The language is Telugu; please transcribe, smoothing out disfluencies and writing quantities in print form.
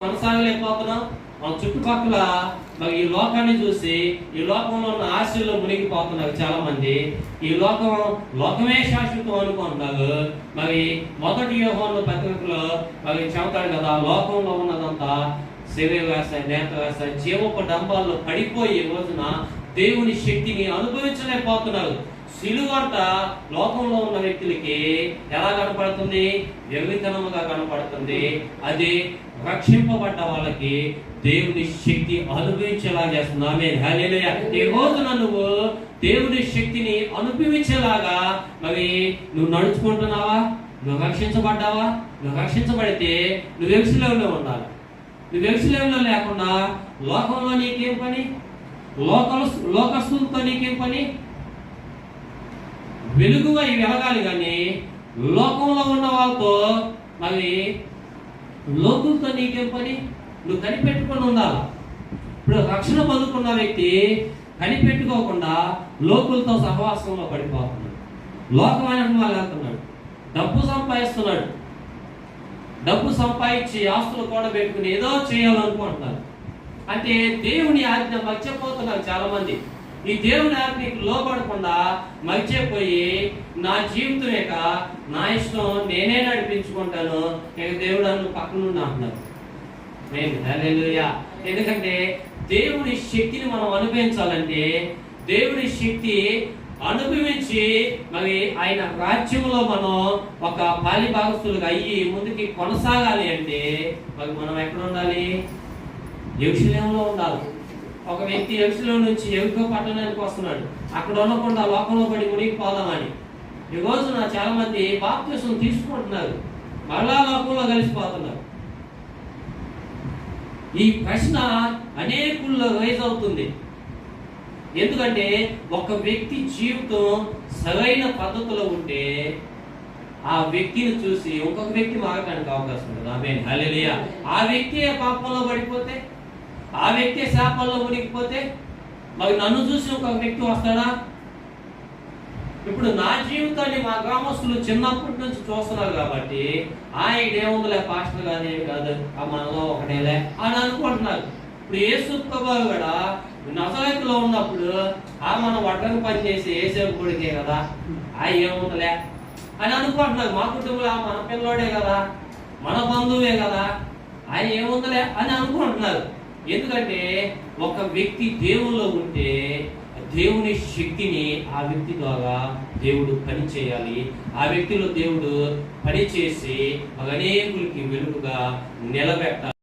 కొనసాగలేకపోతున్నాం. మన చుట్టుపక్కల మరి ఈ లోకాన్ని చూసి ఈ లోకంలో ఉన్న ఆశల్లో మునిగిపోతున్నారు చాలా మంది. ఈ లోకమే శాశ్వతం అనుకుంటున్నారు. మరి మొదటి యోహాను పత్రికలో మరి చెబుతాడు కదా, లోకంలో ఉన్నదంతా శరీర వ్యవసాయ, నేత్ర వ్యవసాయ, జీవపు డంబాల్లో పడిపోయి ఈ రోజున దేవుని శక్తిని అనుభవించలేకపోతున్నారు. సిలువంట లోకంలో ఉన్న వ్యక్తులకి ఎలా కనపడుతుంది? వ్యక్తిగతముగా కనపడుతుంది. అది రక్షింపబడ్డ వాళ్ళకి దేవుని శక్తి అనుభవించేలా చేస్తుంది. ఆమేన్, హల్లెలూయా. ఈ రోజున నువ్వు దేవుని శక్తిని అనుభవించేలాగా మరి నువ్వు నడుచుకుంటున్నావా? నువ్వు రక్షించబడ్డావా? నువ్వు రక్షించబడితే నువ్వు ఎక్స్‌లెవెల్లో ఉండాలి. నువ్వు ఎక్స్‌లెవెల్లో లేకుండా లోకంలో నీకేం పని? లోకస్తులతో నీకేం పని? వెలుగుగా వెలగాలి కానీ లోకంలో ఉన్న వాళ్ళతో మరి లోకులతో నీకేం పని? నువ్వు కనిపెట్టుకొని ఉండాలి. ఇప్పుడు రక్షణ పొందుకున్న వ్యక్తి కనిపెట్టుకోకుండా లోకులతో సహవాసంలో పడిపోతున్నాడు. లోకమైన వాళ్ళు వెళ్తున్నాడు, డబ్బు సంపాదిస్తున్నాడు. డబ్బు సంపాదించి ఆస్తులు కూడా పెట్టుకుని ఏదో చేయాలనుకుంటున్నారు. అంటే దేవుని ఆజ్ఞ మర్చిపోతున్నారు చాలా మంది. ఈ దేవుని ఆజ్ఞకి లోపడకుండా మర్చిపోయి నా జీవితం ఇక నా ఇష్టం నేనే నడిపించుకుంటాను, ఇక దేవుడు అన్ను పక్కన నుండి అంటున్నారు. హల్లెలూయా. ఎందుకంటే దేవుని శక్తిని మనం అనుభవించాలంటే, దేవుని శక్తి అనుభవించి మరి ఆయన రాజ్యంలో మనం ఒక పాలి భాగస్తులుగా అయ్యి ముందుకి కొనసాగాలి అంటే మరి మనం ఎక్కడ ఉండాలి? యెరూషలేములో ఉండాలి. ఒక వ్యక్తి యెరూషలేము నుంచి యెరికో పట్టణానికి వస్తున్నాడు. అక్కడ ఉండకుండా లోకంలో పడి మునిగిపోదామని ఈ రోజున చాలా మంది బాప్తిసం తీసుకుంటున్నారు, మరలా లోకంలో కలిసిపోతున్నారు. ఈ ప్రశ్న అనేకుల్లో రైజ్ అవుతుంది. ఎందుకంటే ఒక వ్యక్తి జీవితం సరైన పద్ధతిలో ఉంటే ఆ వ్యక్తిని చూసి ఇంకొక వ్యక్తి మారడానికి అవకాశం ఉంటుంది. ఆమేన్, హల్లెలూయా. ఆ వ్యక్తి పాపంలో పడిపోతే, ఆ వ్యక్తి శాపంలో మునిగిపోతే మరి నన్ను చూసి ఇంకొక వ్యక్తి వస్తాడా? ఇప్పుడు నా జీవితాన్ని మా గ్రామస్తులు చిన్నప్పటి నుంచి చూస్తున్నారు కాబట్టి ఇదేముందిలే పాస్టర్ గానే కాదు, ఆ మనలో ఒకటేలే అని అనుకుంటున్నారు. ఇప్పుడు యేసు ప్రభువు కూడా నజరేతులో ఉన్నప్పుడు మనం వడ్రంగి పని చేసి యేసేపు కొడుకే కదా, ఏముందిలే అని అనుకుంటున్నారు. మా కుటుంబంలో మన పిల్లోడే కదా, మన బంధువే కదా, ఏముందిలే అని అనుకుంటున్నారు. ఎందుకంటే ఒక వ్యక్తి దేవుల్లో ఉంటే దేవుని శక్తిని ఆ వ్యక్తి ద్వారా దేవుడు పని చేయాలి. ఆ వ్యక్తిలో దేవుడు పని చేసి అనేకులకి వెలుగుగా నిలబెట్టాలి.